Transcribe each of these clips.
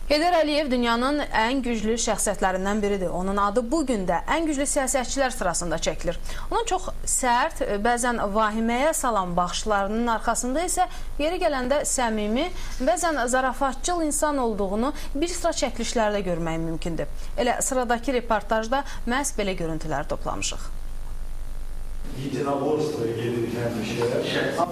Heydər Əliyev dünyanın ən güclü şəxsiyyətlərindən biridir. Onun adı bugün də ən güclü siyasətçilər sırasında çəkilir. Onun çox sərt, bəzən vahiməyə salan baxışlarının arxasında isə yeri gələndə səmimi, bəzən zarafatçıl insan olduğunu bir sıra çəkilişlərdə görmək mümkündür. Elə sıradakı reportajda məhz belə görüntülər toplamışıq.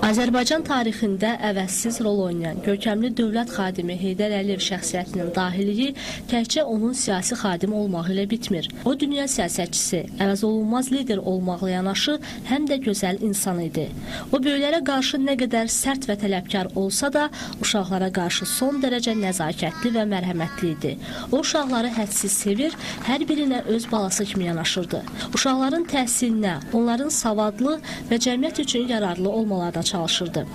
Azərbaycan tarixində əvəzsiz rol oynayan görkəmli dövlət xadimi Heydər Əliyev şəxsiyyətinin dahiliyi təkcə onun siyasi xadim olmağı ilə bitmir. O, dünya siyasətçisi, əvəzolunmaz lider olmaqla yanaşı, həm də gözəl insan idi. O, böyüklərə qarşı nə qədər sərt və tələbkar olsa da, uşaqlara qarşı son dərəcə nəzakətli və mərhəmətli idi. O, uşaqları hədsiz sevir, hər birinə öz balası kimi yanaşırdı. Uşaqların təhsilinə, onların savadlı və cəmiyyət üçün yararlı olmalarına çalışırdı.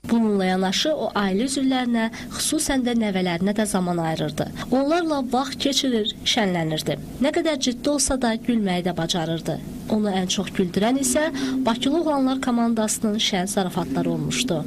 Bununla yanaşı o ailə üzvlərinə, xüsusən də nəvələrinə də zaman ayırırdı. Onlarla vaxt keçirir, şənlənirdi. Nə qədər ciddi olsa da gülməyi də bacarırdı. Onu ən çox güldürən isə Bakılı Oğlanlar komandasının şən zarafatları olmuşdu.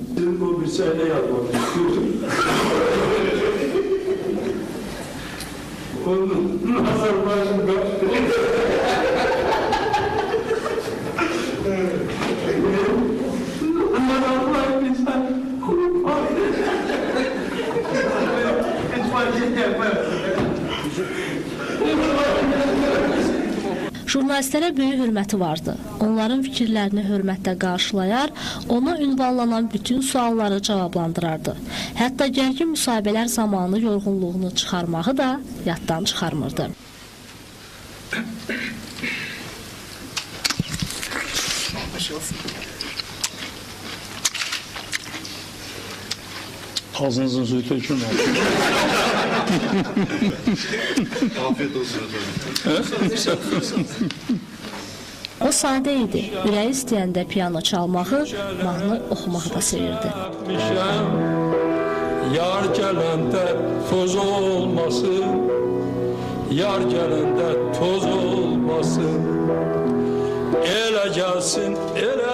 Jurnalistlərə böyük hörməti vardı. Onların fikirlərini hörmətlə qarşılayar, ona ünvanlanan bütün sualları cavablandırardı. Hətta gərgin müsahibələr zamanı yorğunluğunu çıxarmağı da yaddan çıxarmırdı. Ağzınızın suyu tökülmür. Afiyet olsun efendim. O sadə idi. Ürəyi istəyəndə piyano çalmağı, mahnı oxumağı da sevirdi. Yar gələndə toz olmasın, yar gələndə toz olmasın, elə gəlsin, elə